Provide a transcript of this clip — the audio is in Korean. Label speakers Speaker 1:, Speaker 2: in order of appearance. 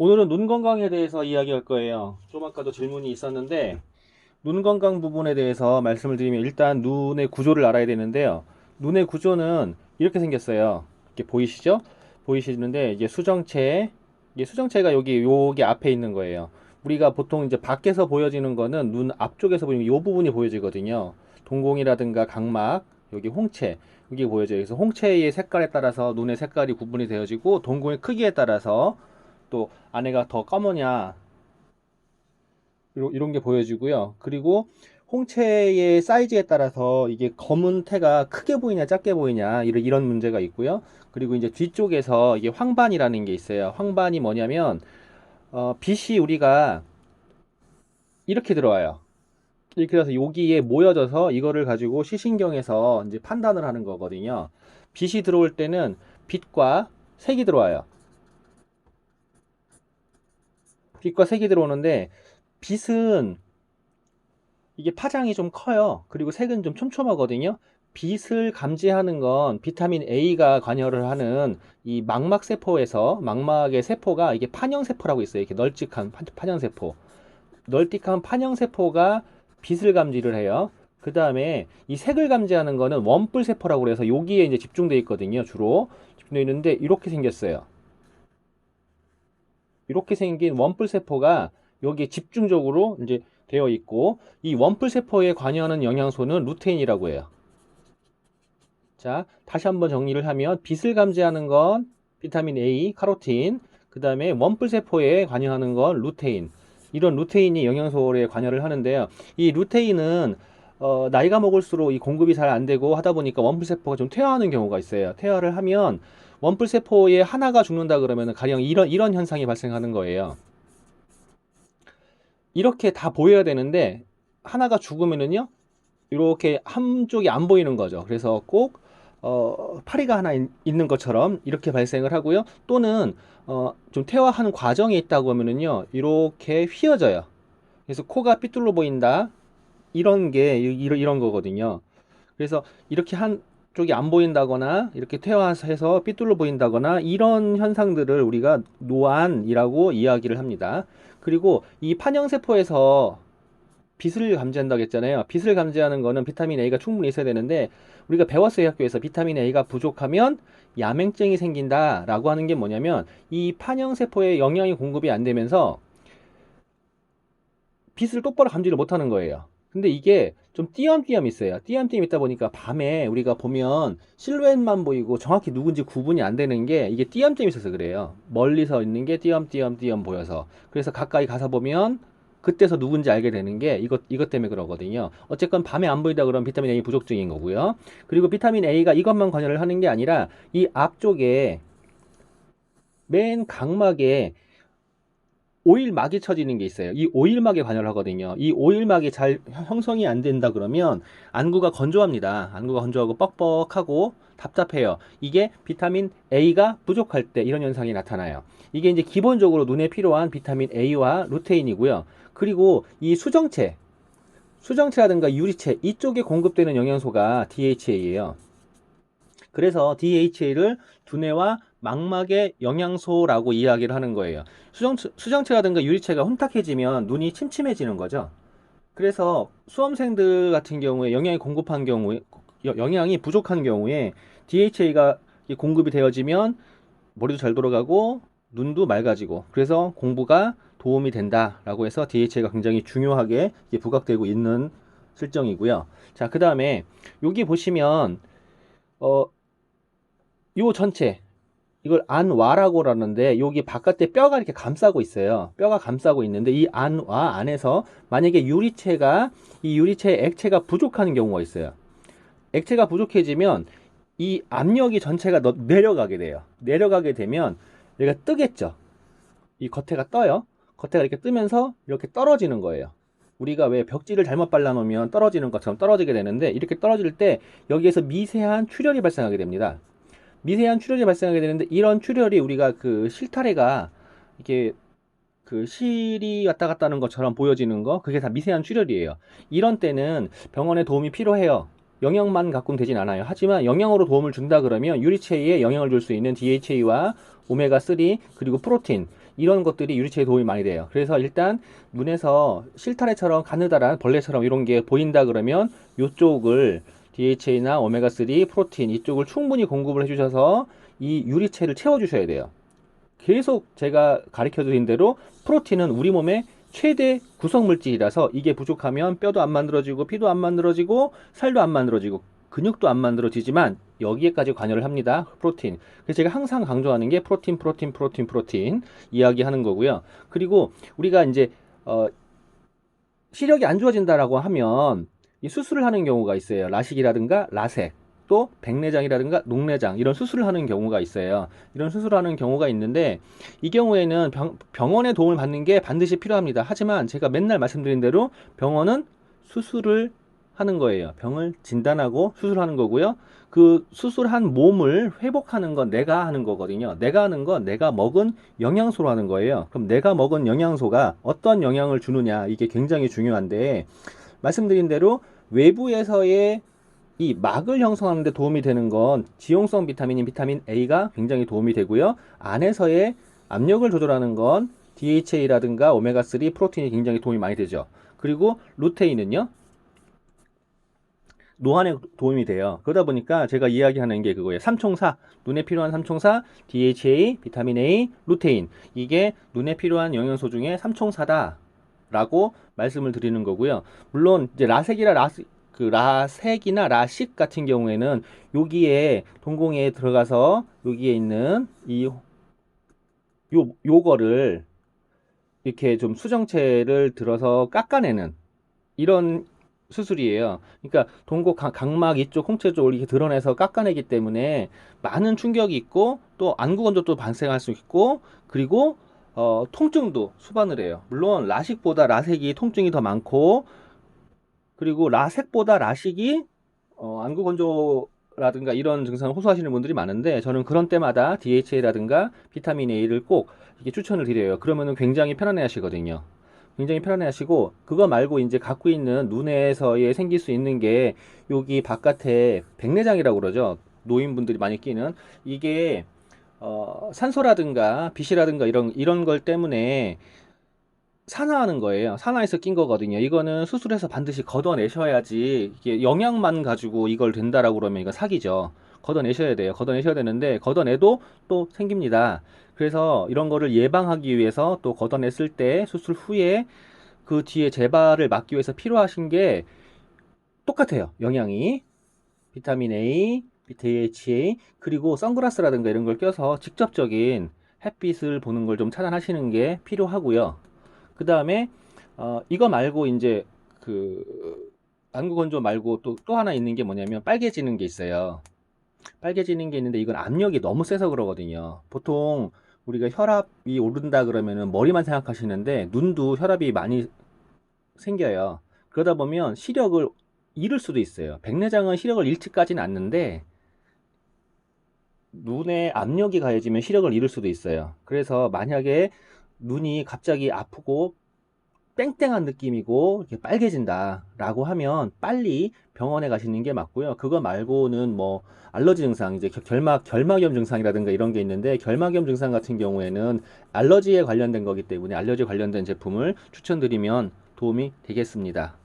Speaker 1: 오늘은 눈 건강에 대해서 이야기할 거예요. 좀 아까도 질문이 있었는데, 눈 건강 부분에 대해서 말씀을 드리면 일단 눈의 구조를 알아야 되는데요. 눈의 구조는 이렇게 생겼어요. 이렇게 보이시죠? 보이시는데, 이게 수정체가 여기 앞에 있는 거예요. 우리가 보통 이제 밖에서 보여지는 거는 눈 앞쪽에서 보이면 이 부분이 보여지거든요. 동공이라든가 각막, 여기 홍채, 여기 보여져요. 그래서 홍채의 색깔에 따라서 눈의 색깔이 구분이 되어지고, 동공의 크기에 따라서 또 안에가 더 검으냐 이런 게 보여지고요. 그리고 홍채의 사이즈에 따라서 이게 검은 태가 크게 보이냐 작게 보이냐 이런 문제가 있고요. 그리고 이제 뒤쪽에서 이게 황반이라는 게 있어요. 황반이 뭐냐면 빛이 우리가 이렇게 들어와요. 이렇게 해서 여기에 모여져서 이거를 가지고 시신경에서 이제 판단을 하는 거거든요. 빛이 들어올 때는 빛과 색이 들어와요. 빛과 색이 들어오는데 빛은 이게 파장이 좀 커요. 그리고 색은 좀 촘촘하거든요. 빛을 감지하는 건 비타민 A가 관여를 하는 이 망막세포에서 망막의 세포가 이게 판형세포라고 있어요. 이렇게 널찍한 판형세포. 널찍한 판형세포가 빛을 감지를 해요. 그 다음에 이 색을 감지하는 거는 원뿔세포라고 그래서 여기에 이제 집중되어 있거든요. 주로 집중되어 있는데 이렇게 생겼어요. 이렇게 생긴 원뿔 세포가 여기에 집중적으로 이제 되어 있고 이 원뿔 세포에 관여하는 영양소는 루테인이라고 해요. 자, 다시 한번 정리를 하면 빛을 감지하는 건 비타민 A, 카로틴, 그 다음에 원뿔 세포에 관여하는 건 루테인. 이런 루테인이 영양소에 관여를 하는데요. 이 루테인은 나이가 먹을수록 이 공급이 잘 안 되고 하다 보니까 원뿔 세포가 좀 퇴화하는 경우가 있어요. 퇴화를 하면 원뿔 세포의 하나가 죽는다 그러면 가령 이런 현상이 발생하는 거예요. 이렇게 다 보여야 되는데 하나가 죽으면은요 이렇게 한쪽이 안 보이는 거죠. 그래서 꼭 파리가 하나 있는 것처럼 이렇게 발생을 하고요. 또는 좀 퇴화하는 과정에 있다고 하면은요 이렇게 휘어져요. 그래서 코가 삐뚤러 보인다 이런 게 이런 거거든요. 그래서 이렇게 한쪽이 안 보인다거나 이렇게 퇴화해서 삐뚤러 보인다거나 이런 현상들을 우리가 노안이라고 이야기를 합니다. 그리고 이 판형세포에서 빛을 감지한다고 했잖아요. 빛을 감지하는 거는 비타민 A가 충분히 있어야 되는데 우리가 배웠어요, 학교에서. 비타민 A가 부족하면 야맹증이 생긴다라고 하는 게 뭐냐면 이 판형세포에 영양이 공급이 안 되면서 빛을 똑바로 감지를 못하는 거예요. 근데 이게 좀 띄엄띄엄 있어요. 띄엄띄엄 있다 보니까 밤에 우리가 보면 실루엣만 보이고 정확히 누군지 구분이 안 되는 게 이게 띄엄띄엄 있어서 그래요. 멀리서 있는 게 띄엄띄엄 보여서. 그래서 가까이 가서 보면 그때서 누군지 알게 되는 게 이것 때문에 그러거든요. 어쨌건 밤에 안 보이다 그러면 비타민 A 부족증인 거고요. 그리고 비타민 A가 이것만 관여를 하는 게 아니라 이 앞쪽에 맨 각막에 오일막이 쳐지는 게 있어요. 이 오일막에 관여를 하거든요. 이 오일막이 잘 형성이 안 된다 그러면 안구가 건조합니다. 안구가 건조하고 뻑뻑하고 답답해요. 이게 비타민 A가 부족할 때 이런 현상이 나타나요. 이게 이제 기본적으로 눈에 필요한 비타민 A와 루테인이고요. 그리고 이 수정체라든가 유리체 이쪽에 공급되는 영양소가 DHA예요. 그래서 DHA를 두뇌와 망막의 영양소라고 이야기를 하는 거예요. 수정체라든가 유리체가 혼탁해지면 눈이 침침해지는 거죠. 그래서 수험생들 같은 경우에 영양이 부족한 경우에 DHA가 공급이 되어지면 머리도 잘 돌아가고 눈도 맑아지고 그래서 공부가 도움이 된다라고 해서 DHA가 굉장히 중요하게 부각되고 있는 실정이고요. 자, 그 다음에 여기 보시면 어, 요 전체 이걸 안와라고 그러는데 여기 바깥에 뼈가 이렇게 감싸고 있어요. 뼈가 감싸고 있는데 이 안와 안에서 만약에 이 유리체의 액체가 부족한 경우가 있어요. 액체가 부족해지면 이 압력이 전체가 내려가게 돼요. 내려가게 되면 얘가 뜨겠죠. 이 겉에가 떠요. 겉에가 이렇게 뜨면서 이렇게 떨어지는 거예요. 우리가 왜 벽지를 잘못 발라놓으면 떨어지는 것처럼 떨어지게 되는데 이렇게 떨어질 때 여기에서 미세한 출혈이 발생하게 됩니다. 미세한 출혈이 발생하게 되는데 이런 출혈이 우리가 그 실타래가 이렇게 그 실이 왔다 갔다 하는 것처럼 보여지는 거 그게 다 미세한 출혈이에요. 이런 때는 병원에 도움이 필요해요. 영양만 갖고는 되진 않아요. 하지만 영양으로 도움을 준다 그러면 유리체에 영향을 줄 수 있는 DHA와 오메가3 그리고 프로틴 이런 것들이 유리체에 도움이 많이 돼요. 그래서 일단 눈에서 실타래처럼 가느다란 벌레처럼 이런 게 보인다 그러면 이쪽을 DHA나 오메가3 프로틴 이쪽을 충분히 공급을 해주셔서 이 유리체를 채워주셔야 돼요. 계속 제가 가르쳐 드린 대로 프로틴은 우리 몸의 최대 구성물질이라서 이게 부족하면 뼈도 안 만들어지고 피도 안 만들어지고 살도 안 만들어지고 근육도 안 만들어지지만 여기에까지 관여를 합니다. 프로틴. 그래서 제가 항상 강조하는 게 프로틴 이야기하는 거고요. 그리고 우리가 이제 시력이 안 좋아진다라고 하면 이 수술을 하는 경우가 있어요. 라식이라든가 라섹, 또 백내장이라든가 녹내장 이런 수술을 하는 경우가 있어요. 이런 수술을 하는 경우가 있는데 이 경우에는 병원의 도움을 받는 게 반드시 필요합니다. 하지만 제가 맨날 말씀드린 대로 병원은 수술을 하는 거예요. 병을 진단하고 수술하는 거고요. 그 수술한 몸을 회복하는 건 내가 하는 거거든요. 내가 하는 건 내가 먹은 영양소로 하는 거예요. 그럼 내가 먹은 영양소가 어떤 영향을 주느냐 이게 굉장히 중요한데 말씀드린 대로 외부에서의 이 막을 형성하는 데 도움이 되는 건 지용성 비타민인 비타민 A가 굉장히 도움이 되고요. 안에서의 압력을 조절하는 건 DHA라든가 오메가3 프로틴이 굉장히 도움이 많이 되죠. 그리고 루테인은요. 노안에 도움이 돼요. 그러다 보니까 제가 이야기하는 게 그거예요. 삼총사, 눈에 필요한 삼총사, DHA, 비타민 A, 루테인. 이게 눈에 필요한 영양소 중에 삼총사다라고 말씀을 드리는 거고요. 물론 이제 라섹이나 라식 같은 경우에는 여기에 동공에 들어가서 여기에 있는 요거를 이렇게 좀 수정체를 들어서 깎아내는 이런 수술이에요. 그러니까 각막 이쪽 홍채 쪽을 이렇게 드러내서 깎아내기 때문에 많은 충격이 있고 또 안구건조도 발생할 수 있고 그리고 통증도 수반을 해요. 물론 라식보다 라섹이 통증이 더 많고 그리고 라섹보다 라식이 안구건조라든가 이런 증상을 호소하시는 분들이 많은데 저는 그런 때마다 DHA라든가 비타민 A를 꼭 이렇게 추천을 드려요. 그러면은 굉장히 편안해 하시거든요. 굉장히 편안해 하시고 그거 말고 이제 갖고 있는 눈에서의 생길 수 있는 게 여기 바깥에 백내장이라고 그러죠. 노인분들이 많이 끼는 이게 산소라든가 빛이라든가 이런 걸 때문에 산화하는 거예요. 산화해서 낀 거거든요. 이거는 수술해서 반드시 걷어내셔야지 이게 영양만 가지고 이걸 된다라고 그러면 이거 사기죠. 걷어내셔야 돼요. 걷어내셔야 되는데 걷어내도 또 생깁니다. 그래서 이런 거를 예방하기 위해서 또 걷어냈을 때 수술 후에 그 뒤에 재발을 막기 위해서 필요하신 게 똑같아요. 영양이 비타민 A, DHA 그리고 선글라스라든가 이런 걸 껴서 직접적인 햇빛을 보는 걸 좀 차단하시는 게 필요하고요. 그 다음에 이거 말고 이제 그 안구건조 말고 또 하나 있는 게 뭐냐면 빨개지는 게 있어요. 빨개지는 게 있는데 이건 압력이 너무 세서 그러거든요. 보통 우리가 혈압이 오른다 그러면은 머리만 생각하시는데 눈도 혈압이 많이 생겨요. 그러다 보면 시력을 잃을 수도 있어요. 백내장은 시력을 잃지까지는 않는데 눈에 압력이 가해지면 시력을 잃을 수도 있어요. 그래서 만약에 눈이 갑자기 아프고 땡땡한 느낌이고 이렇게 빨개진다 라고 하면 빨리 병원에 가시는 게 맞고요. 그거 말고는 뭐 알러지 증상 이제 결막염 증상이라든가 이런 게 있는데 결막염 증상 같은 경우에는 알러지에 관련된 거기 때문에 알러지 관련된 제품을 추천드리면 도움이 되겠습니다.